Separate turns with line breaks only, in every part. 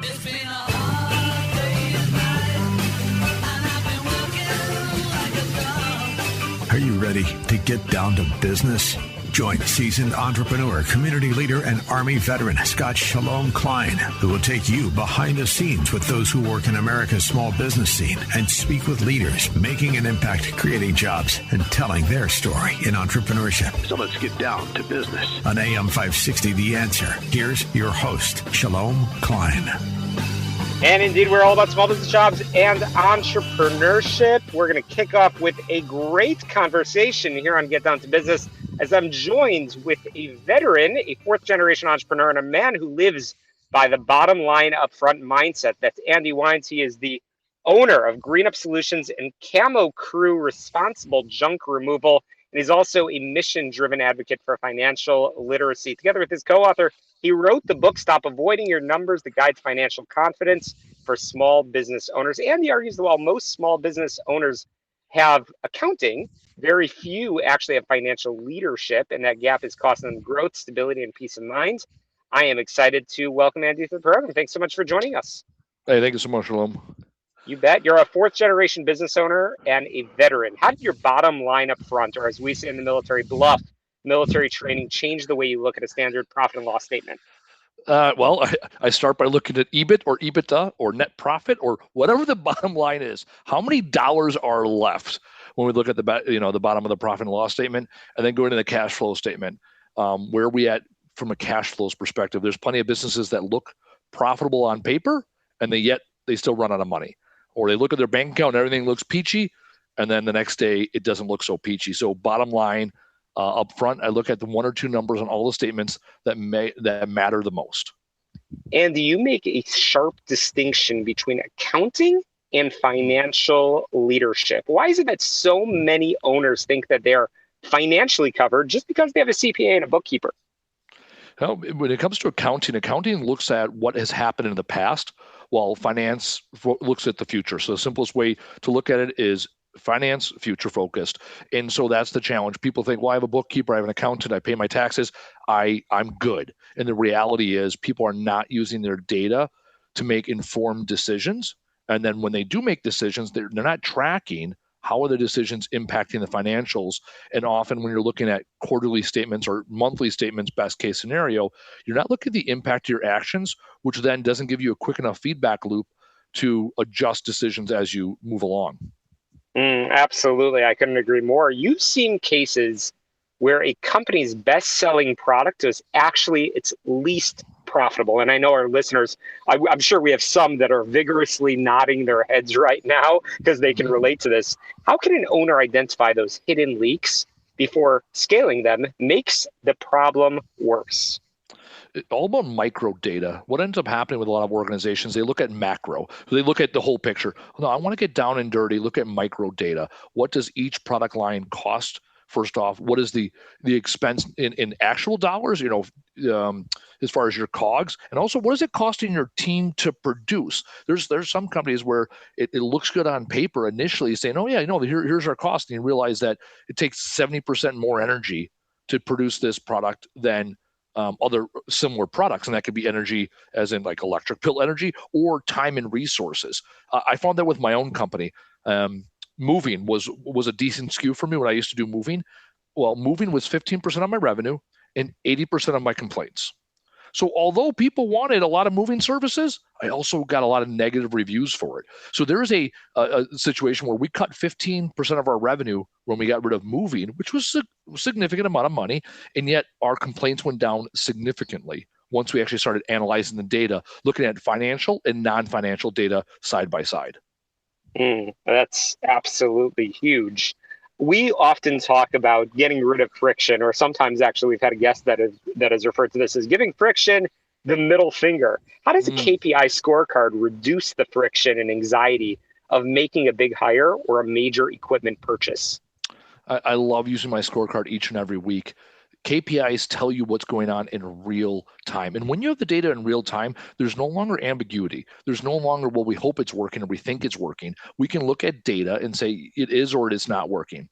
It's been a hard day's night, and I've been working like a dog.
Are you ready to get down to business? Join seasoned entrepreneur, community leader, and Army veteran Scott Shalom Klein, who will take you behind the scenes with those who work in America's small business scene and speak with leaders making an impact, creating jobs, and telling their story in entrepreneurship. So let's get down to business. On AM 560, The Answer, here's your host, Shalom Klein.
And indeed, we're all about small business jobs and entrepreneurship. We're going to kick off with a great conversation here on Get Down to Business, as I'm joined with a veteran, a fourth-generation entrepreneur, and a man who lives by the bottom line upfront mindset. That's Andy Weins. He is the owner of Green Up Solutions and Camo Crew Responsible Junk Removal. And he's also a mission-driven advocate for financial literacy. Together with his co-author, he wrote the book, Stop Avoiding Your Numbers, that guides financial confidence for small business owners. And he argues that while most small business owners have accounting, very few actually have financial leadership, and that gap is costing them growth, stability, and peace of mind. I am excited to welcome Andy to the program. Thanks so much for joining us.
Hey, thank you so much, Shalom.
You bet. You're a fourth-generation business owner and a veteran. How did your bottom line up front, or as we say in the military, bluff, military training, change the way you look at a standard profit and loss statement?
Well, I start by looking at EBIT or EBITDA or net profit or whatever the bottom line is. How many dollars are left when we look at the bottom of the profit and loss statement, and then go into the cash flow statement? Where are we at from a cash flows perspective? There's plenty of businesses that look profitable on paper, and yet they still run out of money. Or they look at their bank account and everything looks peachy, and then the next day it doesn't look so peachy. So bottom line, up front, I look at the one or two numbers on all the statements that matter the most.
And do you make a sharp distinction between accounting and financial leadership? Why is it that so many owners think that they're financially covered just because they have a CPA and a bookkeeper?
Well, when it comes to accounting looks at what has happened in the past, while finance looks at the future. So the simplest way to look at it is finance, future focused. And so that's the challenge. People think, well, I have a bookkeeper, I have an accountant, I pay my taxes, I'm good. And the reality is people are not using their data to make informed decisions. And then when they do make decisions, they're not tracking how are the decisions impacting the financials. And often when you're looking at quarterly statements or monthly statements, best case scenario, you're not looking at the impact of your actions, which then doesn't give you a quick enough feedback loop to adjust decisions as you move along.
Absolutely. I couldn't agree more. You've seen cases where a company's best-selling product is actually its least profitable. And I know our listeners, I'm sure we have some that are vigorously nodding their heads right now because they can relate to this. How can an owner identify those hidden leaks before scaling them makes the problem worse?
It's all about micro data. What ends up happening with a lot of organizations, they look at macro. So they look at the whole picture. No, I want to get down and dirty, look at micro data. What does each product line cost? First off, what is the expense in actual dollars, as far as your COGS? And also, what is it costing your team to produce? There's some companies where it looks good on paper initially, saying, oh, yeah, here's our cost. And you realize that it takes 70% more energy to produce this product than other similar products. And that could be energy as in like electric bill energy or time and resources. I found that with my own company. Moving was a decent SKU for me when I used to do moving. Well, moving was 15% of my revenue and 80% of my complaints. So although people wanted a lot of moving services, I also got a lot of negative reviews for it. So there is a situation where we cut 15% of our revenue when we got rid of moving, which was a significant amount of money, and yet our complaints went down significantly once we actually started analyzing the data, looking at financial and non-financial data side by side.
That's absolutely huge. We often talk about getting rid of friction, or sometimes actually we've had a guest that has referred to this as giving friction the middle finger. How does a KPI scorecard reduce the friction and anxiety of making a big hire or a major equipment purchase?
I love using my scorecard each and every week. KPIs tell you what's going on in real time. And when you have the data in real time, there's no longer ambiguity. There's no longer, well, we hope it's working or we think it's working. We can look at data and say it is or it is not working.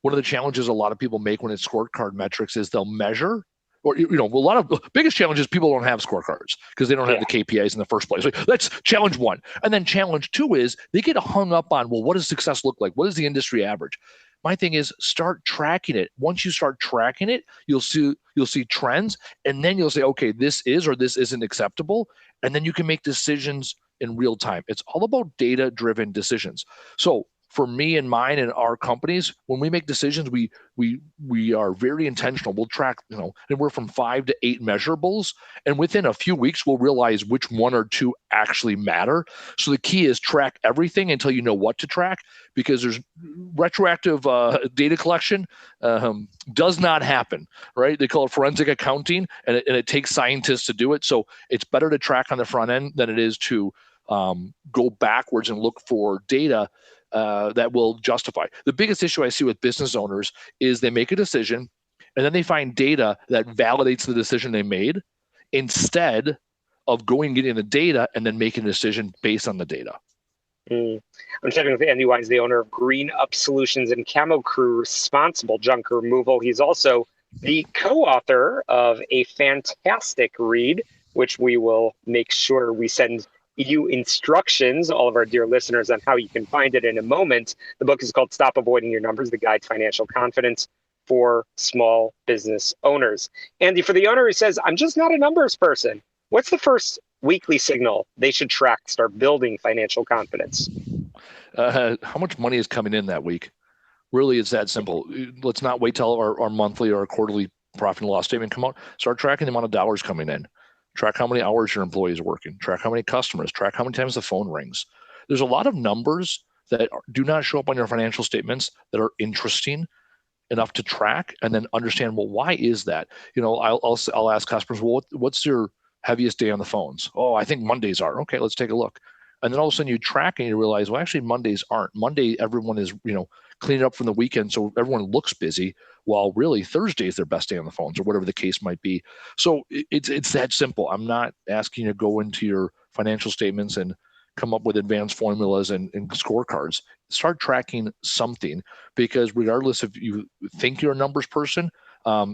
One of the challenges a lot of people make when it's scorecard metrics is they'll measure or a lot of biggest challenges, people don't have scorecards because they don't have the KPIs in the first place. So that's challenge one. And then challenge two is they get hung up on, well, what does success look like? What is the industry average? My thing is start tracking it. Once you start tracking it, you'll see trends, and then you'll say, okay, this is or this isn't acceptable. And then you can make decisions in real time. It's all about data-driven decisions. So for me and mine and our companies, when we make decisions, we are very intentional. We'll track, anywhere from 5 to 8 measurables, and within a few weeks, we'll realize which 1 or 2 actually matter. So the key is track everything until you know what to track, because there's retroactive data collection does not happen, right? They call it forensic accounting, and it takes scientists to do it. So it's better to track on the front end than it is to go backwards and look for data that will justify. The biggest issue I see with business owners is they make a decision and then they find data that validates the decision they made instead of going and getting the data and then making a decision based on the data.
I'm chatting with Andy Weins, the owner of Green Up Solutions and Camo Crew Responsible Junk Removal. He's also the co-author of a fantastic read, which we will make sure we send you instructions, all of our dear listeners, on how you can find it in a moment. The book is called Stop Avoiding Your Numbers, The Guide to Financial Confidence for Small Business Owners. Andy, for the owner who says, I'm just not a numbers person, what's the first weekly signal they should track to start building financial confidence?
How much money is coming in that week? Really, it's that simple. Let's not wait till our monthly or our quarterly profit and loss statement come out. Start tracking the amount of dollars coming in. Track how many hours your employee is working. Track how many customers. Track how many times the phone rings. There's a lot of numbers that do not show up on your financial statements that are interesting enough to track, and then understand, well, why is that? I'll ask customers, well, what's your heaviest day on the phones? Oh, I think Mondays are. Okay, let's take a look. And then all of a sudden you track and you realize, well, actually Mondays aren't. Monday, everyone is, cleaning up from the weekend, so everyone looks busy, while really Thursday is their best day on the phones, or whatever the case might be. So it's that simple. I'm not asking you to go into your financial statements and come up with advanced formulas and scorecards. Start tracking something, because regardless if you think you're a numbers person,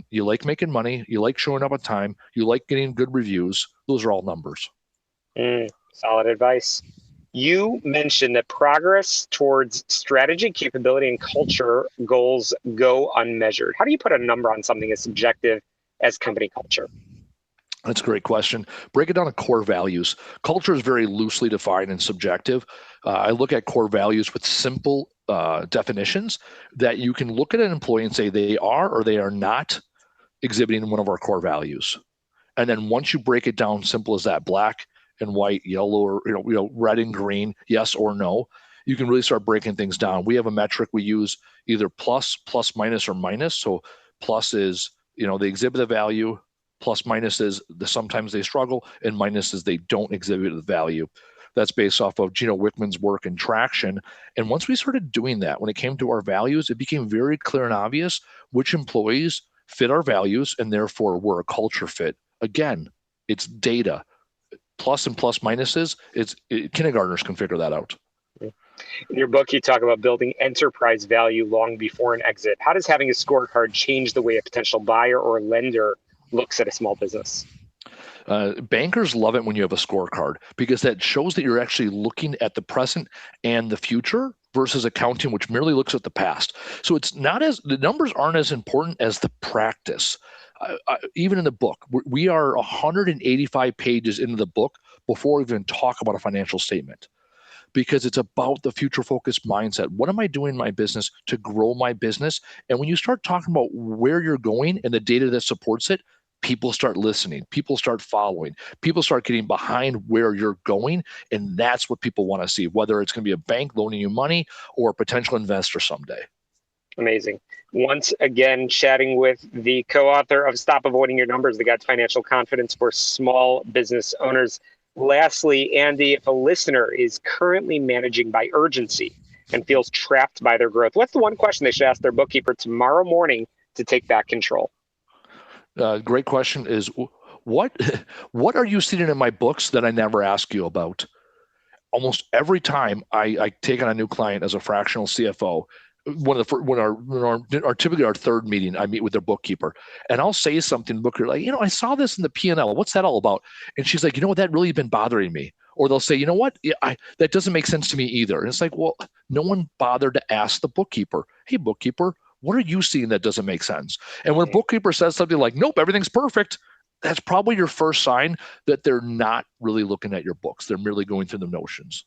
you like making money, you like showing up on time, you like getting good reviews, those are all numbers.
Solid advice. You mentioned that progress towards strategy, capability, and culture goals go unmeasured. How do you put a number on something as subjective as company culture?
That's a great question. Break it down to core values. Culture is very loosely defined and subjective. I look at core values with simple definitions that you can look at an employee and say they are or they are not exhibiting one of our core values. And then once you break it down, simple as that, black and white, yellow, or red and green, yes or no, you can really start breaking things down. We have a metric we use, either plus, minus, or minus. So plus is, they exhibit a value, plus minus is sometimes they struggle, and minus is they don't exhibit the value. That's based off of Gino Wickman's work in Traction. And once we started doing that, when it came to our values, it became very clear and obvious which employees fit our values, and therefore we're a culture fit. Again, it's data. Plus and plus minuses, kindergartners can figure that out.
In your book, you talk about building enterprise value long before an exit. How does having a scorecard change the way a potential buyer or lender looks at a small business?
Bankers love it when you have a scorecard, because that shows that you're actually looking at the present and the future versus accounting, which merely looks at the past. So the numbers aren't as important as the practice. Even in the book, we are 185 pages into the book before we even talk about a financial statement, because it's about the future focused mindset. What am I doing in my business to grow my business? And when you start talking about where you're going and the data that supports it, people start listening, people start following, people start getting behind where you're going. And that's what people want to see, whether it's going to be a bank loaning you money or a potential investor someday.
Amazing. Once again, chatting with the co-author of Stop Avoiding Your Numbers, The Guide to Financial Confidence for Small Business Owners. Lastly, Andy, if a listener is currently managing by urgency and feels trapped by their growth, what's the one question they should ask their bookkeeper tomorrow morning to take back control?
Great question is, what are you seeing in my books that I never ask you about? Almost every time I take on a new client as a fractional CFO, typically our third meeting, I meet with their bookkeeper, and I'll say something, bookkeeper, like, I saw this in the P&L. What's that all about? And she's like, that really been bothering me. Or they'll say, that doesn't make sense to me either. And it's like, well, no one bothered to ask the bookkeeper, hey, bookkeeper, what are you seeing that doesn't make sense? And when a bookkeeper says something like, nope, everything's perfect, that's probably your first sign that they're not really looking at your books. They're merely going through the notions.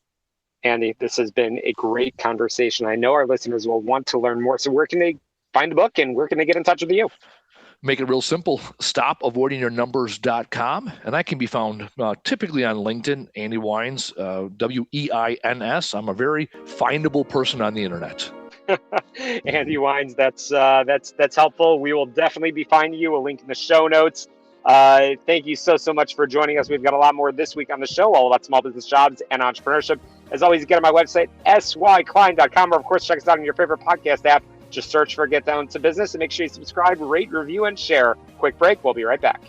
Andy, this has been a great conversation. I know our listeners will want to learn more. So where can they find the book and where can they get in touch with you?
Make it real simple. StopAvoidingYourNumbers.com. And I can be found typically on LinkedIn, Andy Weins, Weins. I'm a very findable person on the internet.
Andy Weins, that's helpful. We will definitely be finding you. We'll link in the show notes. Thank you so much for joining us. We've got a lot more this week on the show, all about small business jobs and entrepreneurship. As always, you get on my website, syklein.com, or of course, check us out on your favorite podcast app. Just search for Get Down to Business and make sure you subscribe, rate, review, and share. Quick break. We'll be right back.